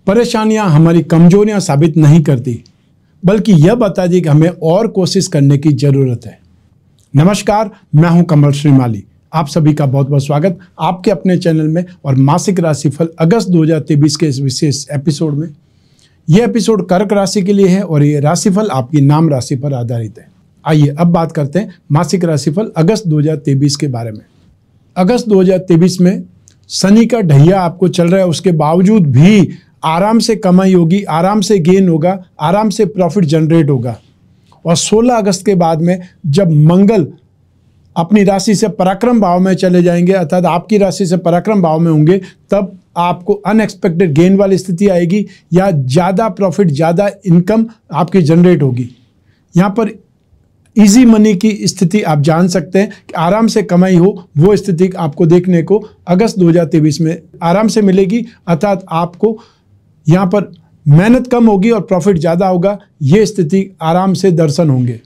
परेशानियां हमारी कमजोरियां साबित नहीं करती, बल्कि यह बताती कि हमें और कोशिश करने की जरूरत है। नमस्कार, मैं हूं कमल श्रीमाली। आप सभी का बहुत बहुत स्वागत आपके अपने चैनल में और मासिक राशिफल अगस्त 2023 के इस विशेष एपिसोड में। यह एपिसोड कर्क राशि के लिए है और ये राशिफल आपकी नाम राशि पर आधारित है। आइए अब बात करते हैं मासिक राशिफल अगस्त 2023 के बारे में। अगस्त 2023 में शनि का ढैया आपको चल रहा है, उसके बावजूद भी आराम से कमाई होगी, आराम से गेन होगा, आराम से प्रॉफिट जनरेट होगा। और 16 अगस्त के बाद में जब मंगल अपनी राशि से पराक्रम भाव में चले जाएंगे, अर्थात आपकी राशि से पराक्रम भाव में होंगे, तब आपको अनएक्सपेक्टेड गेन वाली स्थिति आएगी या ज़्यादा प्रॉफिट, ज़्यादा इनकम आपकी जनरेट होगी। यहाँ पर इजी मनी की स्थिति आप जान सकते हैं कि आराम से कमाई हो, वो स्थिति आपको देखने को अगस्त 2023 में आराम से मिलेगी। अर्थात आपको यहाँ पर मेहनत कम होगी और प्रॉफिट ज़्यादा होगा, ये स्थिति आराम से दर्शन होंगे।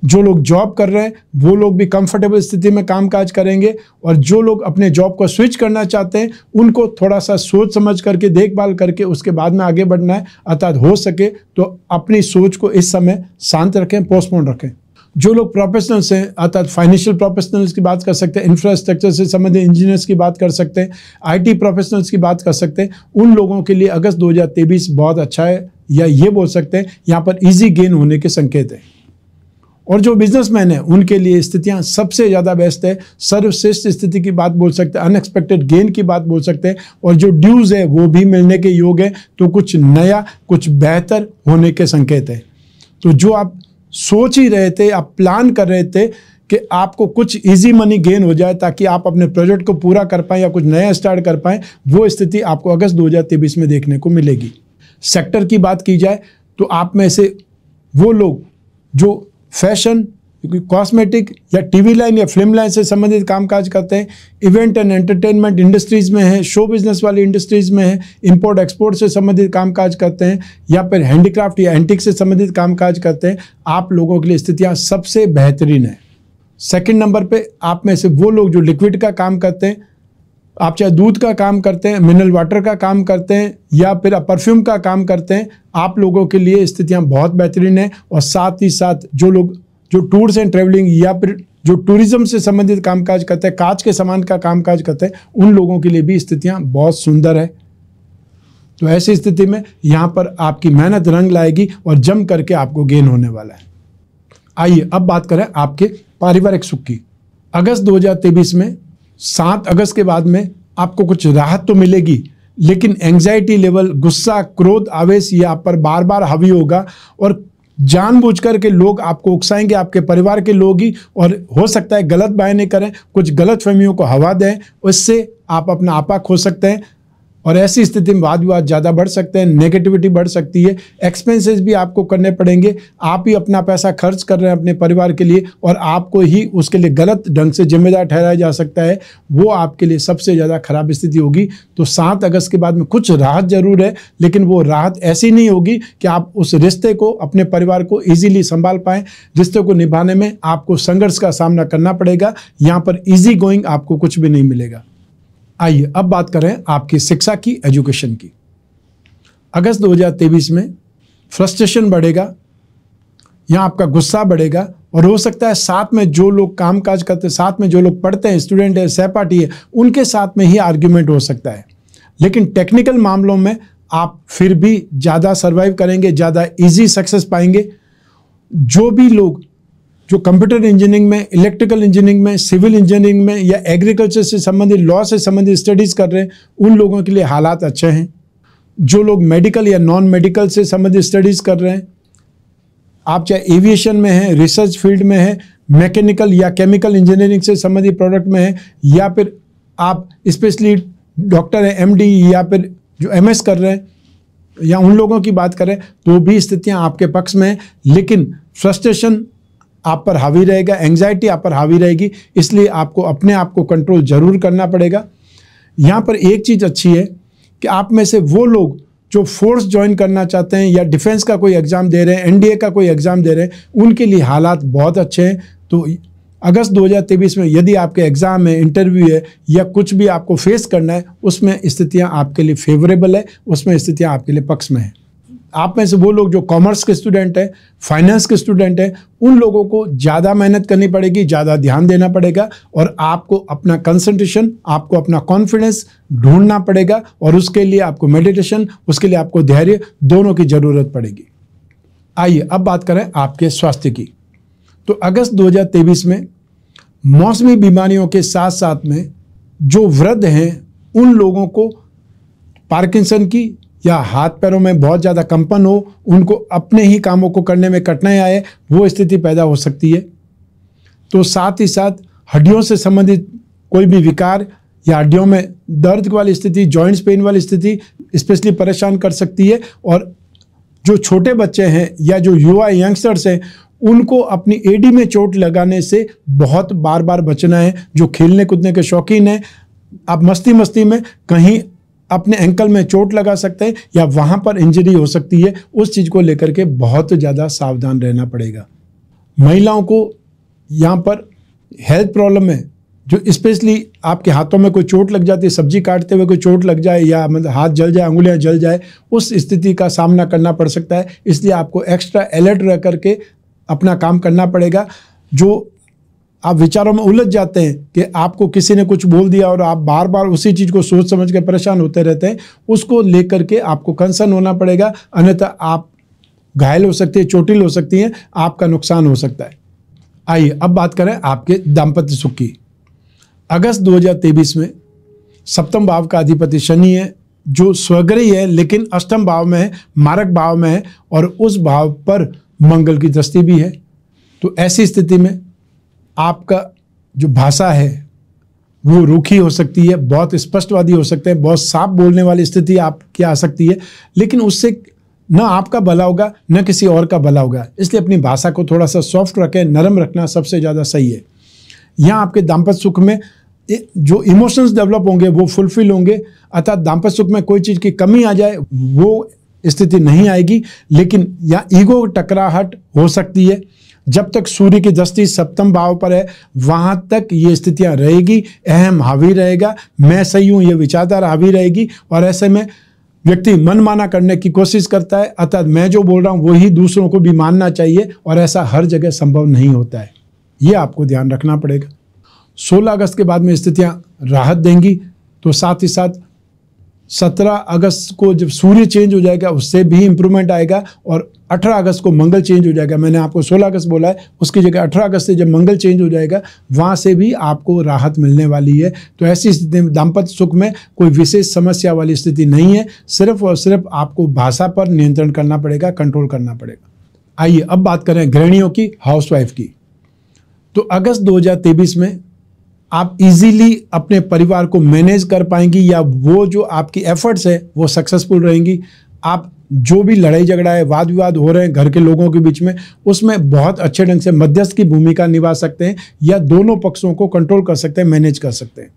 जो लोग जॉब कर रहे हैं वो लोग भी कंफर्टेबल स्थिति में कामकाज करेंगे, और जो लोग अपने जॉब को स्विच करना चाहते हैं उनको थोड़ा सा सोच समझ करके, देखभाल करके उसके बाद में आगे बढ़ना है। अर्थात हो सके तो अपनी सोच को इस समय शांत रखें, पोस्टपोन रखें। जो लोग प्रोफेशनल्स हैं, अर्थात फाइनेंशियल प्रोफेशनल्स की बात कर सकते हैं, इंफ्रास्ट्रक्चर से संबंधित इंजीनियर्स की बात कर सकते हैं, आईटी प्रोफेशनल्स की बात कर सकते हैं, उन लोगों के लिए अगस्त 2023 बहुत अच्छा है, या ये बोल सकते हैं यहाँ पर इजी गेन होने के संकेत हैं। और जो बिजनेसमैन हैं उनके लिए स्थितियां सबसे ज़्यादा बेस्ट है, सर्वश्रेष्ठ स्थिति की बात बोल सकते हैं, अनएक्सपेक्टेड गेन की बात बोल सकते हैं, और जो ड्यूज है वो भी मिलने के योग है। तो कुछ नया, कुछ बेहतर होने के संकेत है। तो जो आप सोच ही रहे थे, आप प्लान कर रहे थे कि आपको कुछ इजी मनी गेन हो जाए ताकि आप अपने प्रोजेक्ट को पूरा कर पाएं या कुछ नया स्टार्ट कर पाएं, वो स्थिति आपको अगस्त 2023 में देखने को मिलेगी। सेक्टर की बात की जाए तो आप में से वो लोग जो फैशन, कॉस्मेटिक या टीवी लाइन या फिल्म लाइन से संबंधित कामकाज करते हैं, इवेंट एंड एंटरटेनमेंट इंडस्ट्रीज में है, शो बिजनेस वाली इंडस्ट्रीज में है, इंपोर्ट एक्सपोर्ट से संबंधित कामकाज करते हैं, या फिर हैंडीक्राफ्ट या एंटिक से संबंधित कामकाज करते हैं, आप लोगों के लिए स्थितियां सबसे बेहतरीन है। सेकंड नंबर पे आप में से वो लोग जो लिक्विड का काम करते हैं, आप चाहे दूध का काम करते हैं, मिनरल वाटर का काम करते हैं, या फिर परफ्यूम का काम करते हैं, आप लोगों के लिए स्थितियां बहुत बेहतरीन है। और साथ ही साथ जो लोग जो टूर्स एंड ट्रेवलिंग या फिर जो टूरिज्म से संबंधित कामकाज करते हैं, कांच के सामान का कामकाज करते हैं, उन लोगों के लिए भी स्थितियां बहुत सुंदर है। तो ऐसी स्थिति में यहाँ पर आपकी मेहनत रंग लाएगी और जम करके आपको गेन होने वाला है। आइए अब बात करें आपके पारिवारिक सुख की। अगस्त 2023 में 7 अगस्त के बाद में आपको कुछ राहत तो मिलेगी, लेकिन एंग्जाइटी लेवल, गुस्सा, क्रोध, आवेश ये आप पर बार बार हावी होगा, और जानबूझकर के लोग आपको उकसाएंगे, आपके परिवार के लोग ही, और हो सकता है गलत बयाने करें, कुछ गलत फहमियों को हवा दें, उससे आप अपना आपा खो सकते हैं। और ऐसी स्थिति में वाद विवाद ज़्यादा बढ़ सकते हैं, नेगेटिविटी बढ़ सकती है, एक्सपेंसेस भी आपको करने पड़ेंगे। आप ही अपना पैसा खर्च कर रहे हैं अपने परिवार के लिए, और आपको ही उसके लिए गलत ढंग से जिम्मेदार ठहराया जा सकता है। वो आपके लिए सबसे ज़्यादा खराब स्थिति होगी। तो 7 अगस्त के बाद में कुछ राहत जरूर है, लेकिन वो राहत ऐसी नहीं होगी कि आप उस रिश्ते को, अपने परिवार को ईजिली संभाल पाएँ। रिश्ते को निभाने में आपको संघर्ष का सामना करना पड़ेगा। यहाँ पर ईजी गोइंग आपको कुछ भी नहीं मिलेगा। आइए अब बात करें आपकी शिक्षा की, एजुकेशन की। अगस्त 2023 में फ्रस्ट्रेशन बढ़ेगा, यहाँ आपका गुस्सा बढ़ेगा, और हो सकता है साथ में जो लोग कामकाज करते हैं, साथ में जो लोग पढ़ते हैं, स्टूडेंट है, सहपाठी है, उनके साथ में ही आर्ग्यूमेंट हो सकता है। लेकिन टेक्निकल मामलों में आप फिर भी ज़्यादा सर्वाइव करेंगे, ज़्यादा इजी सक्सेस पाएंगे। जो भी लोग जो कंप्यूटर इंजीनियरिंग में, इलेक्ट्रिकल इंजीनियरिंग में, सिविल इंजीनियरिंग में या एग्रीकल्चर से संबंधित, लॉ से संबंधित स्टडीज़ कर रहे हैं, उन लोगों के लिए हालात अच्छे हैं। जो लोग मेडिकल या नॉन मेडिकल से संबंधित स्टडीज़ कर रहे हैं, आप चाहे एविएशन में हैं, रिसर्च फील्ड में हैं, मैकेनिकल या केमिकल इंजीनियरिंग से संबंधित प्रोडक्ट में हैं, या फिर आप स्पेशली डॉक्टर हैं, एमडी, या फिर जो एमएस कर रहे हैं, या उन लोगों की बात करें, तो भी स्थितियां आपके पक्ष में हैं। लेकिन फ्रस्ट्रेशन आप पर हावी रहेगा, एंग्जाइटी आप पर हावी रहेगी, इसलिए आपको अपने आप को कंट्रोल जरूर करना पड़ेगा। यहाँ पर एक चीज़ अच्छी है कि आप में से वो लोग जो फोर्स ज्वाइन करना चाहते हैं या डिफेंस का कोई एग्ज़ाम दे रहे हैं, एनडीए का कोई एग्ज़ाम दे रहे हैं, उनके लिए हालात बहुत अच्छे हैं। तो अगस्त 2023 में यदि आपके एग्जाम है, इंटरव्यू है या कुछ भी आपको फेस करना है, उसमें स्थितियां आपके लिए फेवरेबल है, उसमें स्थितियां आपके लिए पक्ष में है। आप में से वो लोग जो कॉमर्स के स्टूडेंट हैं, फाइनेंस के स्टूडेंट हैं, उन लोगों को ज़्यादा मेहनत करनी पड़ेगी, ज़्यादा ध्यान देना पड़ेगा और आपको अपना कंसंट्रेशन, आपको अपना कॉन्फिडेंस ढूंढना पड़ेगा और उसके लिए आपको मेडिटेशन, उसके लिए आपको धैर्य, दोनों की ज़रूरत पड़ेगी। आइए अब बात करें आपके स्वास्थ्य की। तो अगस्त 2023 में मौसमी बीमारियों के साथ साथ में जो वृद्ध हैं उन लोगों को पार्किंसन की या हाथ पैरों में बहुत ज़्यादा कंपन हो, उनको अपने ही कामों को करने में कठिनाई आए, वो स्थिति पैदा हो सकती है। तो साथ ही साथ हड्डियों से संबंधित कोई भी विकार या हड्डियों में दर्द वाली स्थिति, जॉइंट्स पेन वाली स्थिति स्पेशली परेशान कर सकती है। और जो छोटे बच्चे हैं या जो युवा यंगस्टर्स हैं उनको अपनी एडी में चोट लगाने से बहुत बार बार बचना है। जो खेलने कूदने के शौकीन हैं, आप मस्ती मस्ती में कहीं अपने एंकल में चोट लगा सकते हैं या वहाँ पर इंजरी हो सकती है, उस चीज़ को लेकर के बहुत ज़्यादा सावधान रहना पड़ेगा। महिलाओं को यहाँ पर हेल्थ प्रॉब्लम है, जो स्पेशली आपके हाथों में कोई चोट लग जाती है, सब्जी काटते हुए कोई चोट लग जाए या मतलब हाथ जल जाए, अंगुलियां जल जाए, उस स्थिति का सामना करना पड़ सकता है। इसलिए आपको एक्स्ट्रा अलर्ट रह करके अपना काम करना पड़ेगा। जो आप विचारों में उलझ जाते हैं कि आपको किसी ने कुछ बोल दिया और आप बार बार उसी चीज़ को सोच समझ के परेशान होते रहते हैं, उसको लेकर के आपको कंसर्न होना पड़ेगा, अन्यथा आप घायल हो सकती है, चोटिल हो सकती हैं, आपका नुकसान हो सकता है। आइए अब बात करें आपके दाम्पत्य सुख की। अगस्त 2023 में सप्तम भाव का अधिपति शनि है, जो स्वग्रही है लेकिन अष्टम भाव में है, मारक भाव में है और उस भाव पर मंगल की दृष्टि भी है। तो ऐसी स्थिति में आपका जो भाषा है वो रूखी हो सकती है, बहुत स्पष्टवादी हो सकते हैं, बहुत साफ बोलने वाली स्थिति आपकी आ सकती है, लेकिन उससे न आपका भला होगा न किसी और का भला होगा। इसलिए अपनी भाषा को थोड़ा सा सॉफ्ट रखें, नरम रखना सबसे ज़्यादा सही है। यहाँ आपके दाम्पत्य सुख में जो इमोशंस डेवलप होंगे वो फुलफिल होंगे, अर्थात दाम्पत्य सुख में कोई चीज़ की कमी आ जाए वो स्थिति नहीं आएगी, लेकिन यहाँ ईगो टकराहट हो सकती है। जब तक सूर्य की दृष्टि सप्तम भाव पर है वहाँ तक ये स्थितियाँ रहेगी, अहम हावी रहेगा, मैं सही हूँ ये विचारधारा हावी रहेगी और ऐसे में व्यक्ति मनमाना करने की कोशिश करता है, अर्थात मैं जो बोल रहा हूँ वही दूसरों को भी मानना चाहिए और ऐसा हर जगह संभव नहीं होता है। ये आपको ध्यान रखना पड़ेगा। 16 अगस्त के बाद में स्थितियाँ राहत देंगी, तो साथ ही साथ 17 अगस्त को जब सूर्य चेंज हो जाएगा उससे भी इम्प्रूवमेंट आएगा और 18 अगस्त को मंगल चेंज हो जाएगा। मैंने आपको 16 अगस्त बोला है, उसकी जगह 18 अगस्त से जब मंगल चेंज हो जाएगा वहाँ से भी आपको राहत मिलने वाली है। तो ऐसी स्थिति में दाम्पत्य सुख में कोई विशेष समस्या वाली स्थिति नहीं है, सिर्फ और सिर्फ आपको भाषा पर नियंत्रण करना पड़ेगा, कंट्रोल करना पड़ेगा। आइए अब बात करें गृहिणियों की, हाउसवाइफ की। तो अगस्त 2023 में आप इजीली अपने परिवार को मैनेज कर पाएंगी या वो जो आपकी एफर्ट्स है वो सक्सेसफुल रहेंगी। आप जो भी लड़ाई झगड़ा है, वाद विवाद हो रहे हैं घर के लोगों के बीच में, उसमें बहुत अच्छे ढंग से मध्यस्थ की भूमिका निभा सकते हैं या दोनों पक्षों को कंट्रोल कर सकते हैं, मैनेज कर सकते हैं।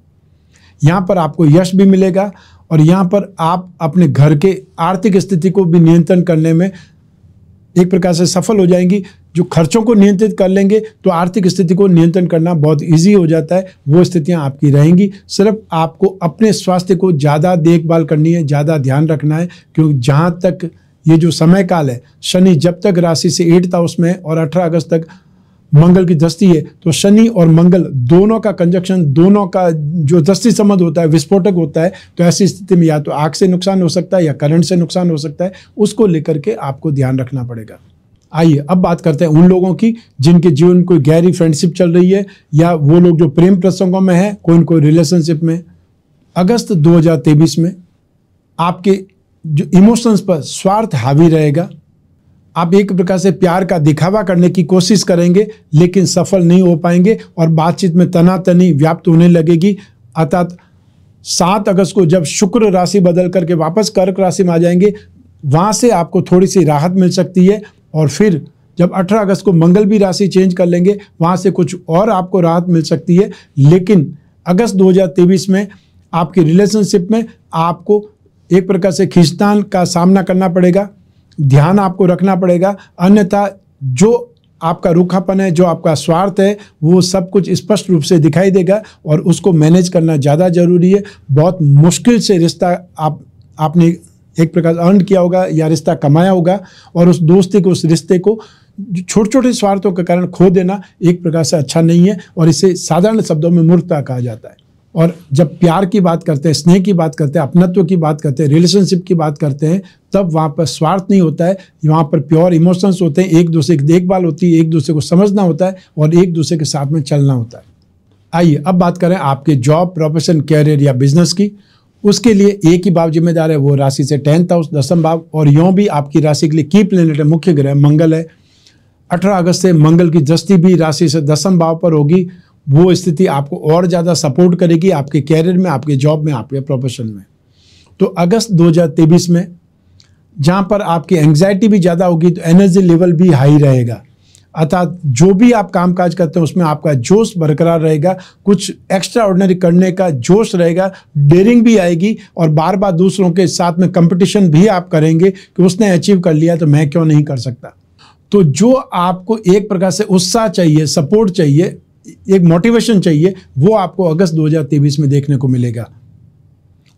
यहाँ पर आपको यश भी मिलेगा और यहाँ पर आप अपने घर के आर्थिक स्थिति को भी नियंत्रण करने में एक प्रकार से सफल हो जाएंगी। जो खर्चों को नियंत्रित कर लेंगे तो आर्थिक स्थिति को नियंत्रण करना बहुत इजी हो जाता है, वो स्थितियां आपकी रहेंगी। सिर्फ आपको अपने स्वास्थ्य को ज़्यादा देखभाल करनी है, ज़्यादा ध्यान रखना है, क्योंकि जहां तक ये जो समय काल है, शनि जब तक राशि से 8th हाउस में है और 18 अगस्त तक मंगल की दृष्टि है, तो शनि और मंगल दोनों का कंजक्शन, दोनों का जो दृष्टि संबंध होता है विस्फोटक होता है। तो ऐसी स्थिति में या तो आग से नुकसान हो सकता है या करंट से नुकसान हो सकता है, उसको लेकर के आपको ध्यान रखना पड़ेगा। आइए अब बात करते हैं उन लोगों की जिनके जीवन में कोई गहरी फ्रेंडशिप चल रही है या वो लोग जो प्रेम प्रसंगों में है, कोई न कोई रिलेशनशिप में। अगस्त 2023 में आपके जो इमोशंस पर स्वार्थ हावी रहेगा। आप एक प्रकार से प्यार का दिखावा करने की कोशिश करेंगे लेकिन सफल नहीं हो पाएंगे और बातचीत में तनातनी व्याप्त होने लगेगी। अर्थात 7 अगस्त को जब शुक्र राशि बदल करके वापस कर्क राशि में आ जाएंगे, वहाँ से आपको थोड़ी सी राहत मिल सकती है और फिर जब 18 अगस्त को मंगल भी राशि चेंज कर लेंगे, वहाँ से कुछ और आपको राहत मिल सकती है। लेकिन अगस्त 2023 में आपकी रिलेशनशिप में आपको एक प्रकार से खींचतान का सामना करना पड़ेगा, ध्यान आपको रखना पड़ेगा, अन्यथा जो आपका रूखापन है, जो आपका स्वार्थ है, वो सब कुछ स्पष्ट रूप से दिखाई देगा और उसको मैनेज करना ज़्यादा जरूरी है। बहुत मुश्किल से रिश्ता आपने एक प्रकार अर्न किया होगा या रिश्ता कमाया होगा, और उस दोस्ती को, उस रिश्ते को छोटे छोटे स्वार्थों के कारण खो देना एक प्रकार से अच्छा नहीं है, और इसे साधारण शब्दों में मूर्खता कहा जाता है। और जब प्यार की बात करते हैं, स्नेह की बात करते हैं, अपनत्व की बात करते हैं, रिलेशनशिप की बात करते हैं, तब वहाँ पर स्वार्थ नहीं होता है, वहाँ पर प्योर इमोशंस होते हैं, एक दूसरे की देखभाल होती है, एक दूसरे को समझना होता है और एक दूसरे के साथ में चलना होता है। आइए अब बात करें आपके जॉब, प्रोफेशन, कैरियर या बिजनेस की। उसके लिए एक ही भाव जिम्मेदार है, वो राशि से 10th हाउस, 10th भाव, और यूँ भी आपकी राशि के लिए की प्लेनेट है, मुख्य ग्रह मंगल है। 18 अगस्त से मंगल की दृष्टि भी राशि से 10th भाव पर होगी। वो स्थिति आपको और ज़्यादा सपोर्ट करेगी आपके कैरियर में, आपके जॉब में, आपके प्रोफेशन में। तो अगस्त 2023 में जहाँ पर आपकी एंग्जाइटी भी ज़्यादा होगी तो एनर्जी लेवल भी हाई रहेगा, अर्थात जो भी आप कामकाज करते हैं उसमें आपका जोश बरकरार रहेगा, कुछ एक्स्ट्रा ऑर्डिनरी करने का जोश रहेगा, डेयरिंग भी आएगी, और बार बार दूसरों के साथ में कंपटीशन भी आप करेंगे कि उसने अचीव कर लिया तो मैं क्यों नहीं कर सकता। तो जो आपको एक प्रकार से उत्साह चाहिए, सपोर्ट चाहिए, एक मोटिवेशन चाहिए, वो आपको अगस्त 2023 में देखने को मिलेगा।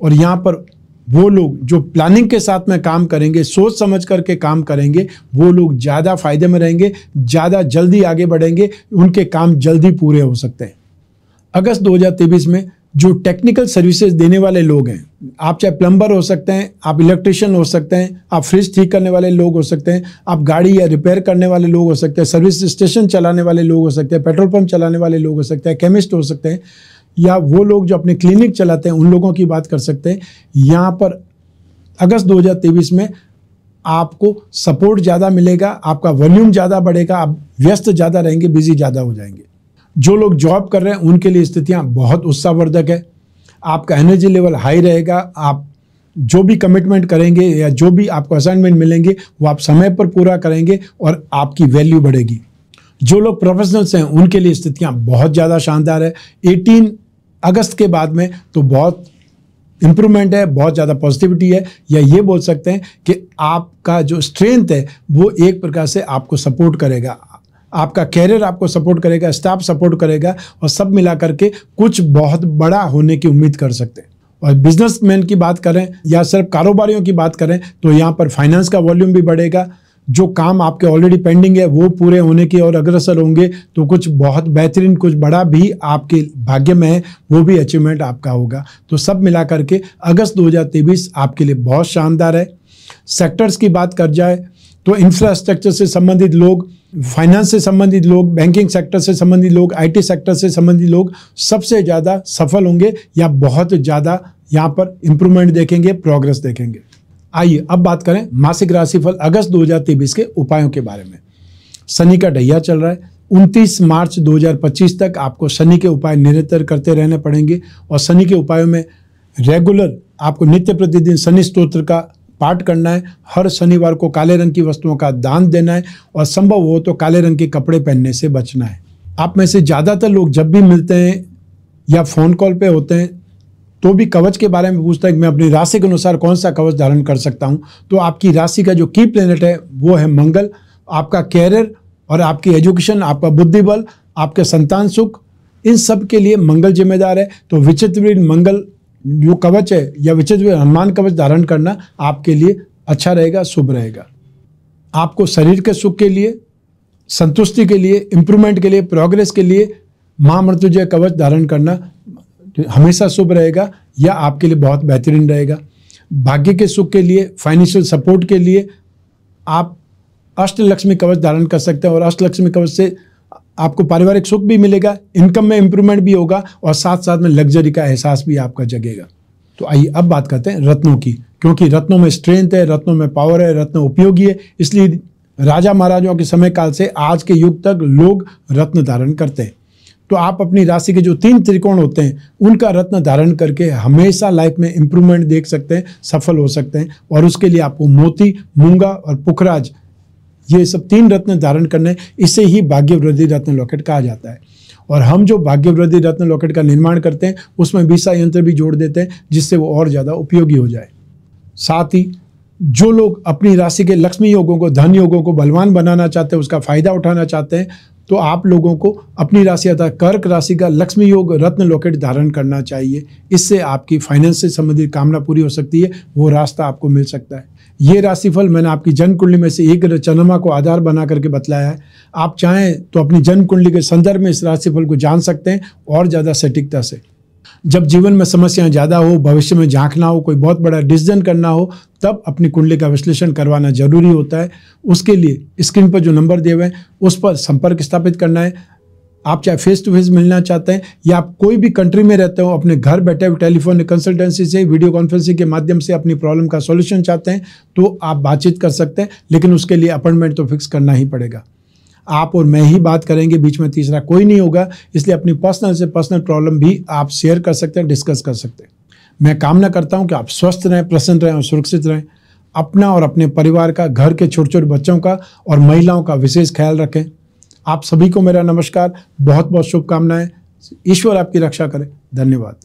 और यहाँ पर वो लोग जो प्लानिंग के साथ में काम करेंगे, सोच समझ करके काम करेंगे, वो लोग ज़्यादा फायदे में रहेंगे, ज़्यादा जल्दी आगे बढ़ेंगे, उनके काम जल्दी पूरे हो सकते हैं। अगस्त 2023 में जो टेक्निकल सर्विसेज देने वाले लोग हैं, आप चाहे प्लम्बर हो सकते हैं, आप इलेक्ट्रिशियन हो सकते हैं, आप फ्रिज ठीक करने वाले लोग हो सकते हैं, आप गाड़ी या रिपेयर करने वाले लोग हो सकते हैं, सर्विस स्टेशन चलाने वाले लोग हो सकते हैं, पेट्रोल पंप चलाने वाले लोग हो सकते हैं, केमिस्ट हो सकते हैं, या वो लोग जो अपने क्लिनिक चलाते हैं उन लोगों की बात कर सकते हैं। यहाँ पर अगस्त 2023 में आपको सपोर्ट ज़्यादा मिलेगा, आपका वॉल्यूम ज़्यादा बढ़ेगा, आप व्यस्त ज़्यादा रहेंगे, बिजी ज़्यादा हो जाएंगे। जो लोग जॉब कर रहे हैं उनके लिए स्थितियाँ बहुत उत्साहवर्धक है, आपका एनर्जी लेवल हाई रहेगा, आप जो भी कमिटमेंट करेंगे या जो भी आपको असाइनमेंट मिलेंगे वो आप समय पर पूरा करेंगे और आपकी वैल्यू बढ़ेगी। जो लोग प्रोफेशनल्स हैं उनके लिए स्थितियाँ बहुत ज़्यादा शानदार है। 18 अगस्त के बाद में तो बहुत इम्प्रूवमेंट है, बहुत ज़्यादा पॉजिटिविटी है, या ये बोल सकते हैं कि आपका जो स्ट्रेंथ है वो एक प्रकार से आपको सपोर्ट करेगा, आपका कैरियर आपको सपोर्ट करेगा, स्टाफ सपोर्ट करेगा, और सब मिला करके कुछ बहुत बड़ा होने की उम्मीद कर सकते हैं। और बिजनेसमैन की बात करें या सिर्फ कारोबारियों की बात करें तो यहाँ पर फाइनेंस का वॉल्यूम भी बढ़ेगा, जो काम आपके ऑलरेडी पेंडिंग है वो पूरे होने की और अग्रसर होंगे, तो कुछ बहुत बेहतरीन, कुछ बड़ा भी आपके भाग्य में है, वो भी अचीवमेंट आपका होगा। तो सब मिला करके अगस्त 2023 आपके लिए बहुत शानदार है। सेक्टर्स की बात कर जाए तो इंफ्रास्ट्रक्चर से संबंधित लोग, फाइनेंस से संबंधित लोग, बैंकिंग सेक्टर से संबंधित लोग, आईटी सेक्टर से संबंधित लोग सबसे ज़्यादा सफल होंगे या बहुत ज़्यादा यहाँ पर इम्प्रूवमेंट देखेंगे, प्रोग्रेस देखेंगे। आइए अब बात करें मासिक राशिफल अगस्त 2023 के उपायों के बारे में। शनि का ढैया चल रहा है, 29 मार्च 2025 तक आपको शनि के उपाय निरंतर करते रहने पड़ेंगे, और शनि के उपायों में रेगुलर आपको नित्य प्रतिदिन शनि स्तोत्र का पाठ करना है, हर शनिवार को काले रंग की वस्तुओं का दान देना है, और संभव हो तो काले रंग के कपड़े पहनने से बचना है। आप में से ज़्यादातर लोग जब भी मिलते हैं या फ़ोन कॉल पे होते हैं तो भी कवच के बारे में पूछता है कि मैं अपनी राशि के अनुसार कौन सा कवच धारण कर सकता हूं। तो आपकी राशि का जो की प्लेनेट है वो है मंगल। आपका कैरियर और आपकी एजुकेशन, आपका बुद्धि बल, आपके संतान सुख, इन सब के लिए मंगल जिम्मेदार है। तो विचित्रवीर मंगल जो कवच है या विचित्रवीर हनुमान कवच धारण करना आपके लिए अच्छा रहेगा, शुभ रहेगा। आपको शरीर के सुख के लिए, संतुष्टि के लिए, इम्प्रूवमेंट के लिए, प्रोग्रेस के लिए महामृत्युंजय कवच धारण करना हमेशा शुभ रहेगा या आपके लिए बहुत बेहतरीन रहेगा। भाग्य के सुख के लिए, फाइनेंशियल सपोर्ट के लिए आप अष्टलक्ष्मी कवच धारण कर सकते हैं, और अष्टलक्ष्मी कवच से आपको पारिवारिक सुख भी मिलेगा, इनकम में इंप्रूवमेंट भी होगा, और साथ साथ में लग्जरी का एहसास भी आपका जगेगा। तो आइए अब बात करते हैं रत्नों की, क्योंकि रत्नों में स्ट्रेंथ है, रत्नों में पावर है, रत्न उपयोगी है, इसलिए राजा महाराजाओं के समय काल से आज के युग तक लोग रत्न धारण करते हैं। तो आप अपनी राशि के जो 3 त्रिकोण होते हैं उनका रत्न धारण करके हमेशा लाइफ में इंप्रूवमेंट देख सकते हैं, सफल हो सकते हैं। और उसके लिए आपको मोती, मूंगा और पुखराज, ये सब 3 रत्न धारण करने, इसे ही भाग्यवृद्धि रत्न लॉकेट कहा जाता है। और हम जो भाग्यवृद्धि रत्न लॉकेट का निर्माण करते हैं उसमें बीसा यंत्र भी जोड़ देते हैं, जिससे वो और ज़्यादा उपयोगी हो जाए। साथ ही जो लोग अपनी राशि के लक्ष्मी योगों को, धन योगों को बलवान बनाना चाहते हैं, उसका फायदा उठाना चाहते हैं, तो आप लोगों को अपनी राशि अर्थात कर्क राशि का लक्ष्मी योग रत्न लॉकेट धारण करना चाहिए। इससे आपकी फाइनेंस से संबंधित कामना पूरी हो सकती है, वो रास्ता आपको मिल सकता है। ये राशिफल मैंने आपकी जन्म कुंडली में से एक चंद्रमा को आधार बना करके बतलाया है। आप चाहें तो अपनी जन्म कुंडली के संदर्भ में इस राशिफल को जान सकते हैं और ज़्यादा सटीकता से। जब जीवन में समस्याएं ज़्यादा हो, भविष्य में झांकना हो, कोई बहुत बड़ा डिसीजन करना हो, तब अपनी कुंडली का विश्लेषण करवाना जरूरी होता है। उसके लिए स्क्रीन पर जो नंबर दिए हुए हैं उस पर संपर्क स्थापित करना है। आप चाहे फेस टू फेस मिलना चाहते हैं या आप कोई भी कंट्री में रहते हो, अपने घर बैठे हुए टेलीफोन कंसल्टेंसी से, वीडियो कॉन्फ्रेंसिंग के माध्यम से अपनी प्रॉब्लम का सॉल्यूशन चाहते हैं, तो आप बातचीत कर सकते हैं, लेकिन उसके लिए अपॉइंटमेंट तो फिक्स करना ही पड़ेगा। आप और मैं ही बात करेंगे, बीच में तीसरा कोई नहीं होगा। इसलिए अपनी पर्सनल से पर्सनल प्रॉब्लम भी आप शेयर कर सकते हैं, डिस्कस कर सकते हैं। मैं कामना करता हूं कि आप स्वस्थ रहें, प्रसन्न रहें और सुरक्षित रहें। अपना और अपने परिवार का, घर के छोटे छोटे बच्चों का और महिलाओं का विशेष ख्याल रखें। आप सभी को मेरा नमस्कार, बहुत बहुत शुभकामनाएं। ईश्वर आपकी रक्षा करे। धन्यवाद।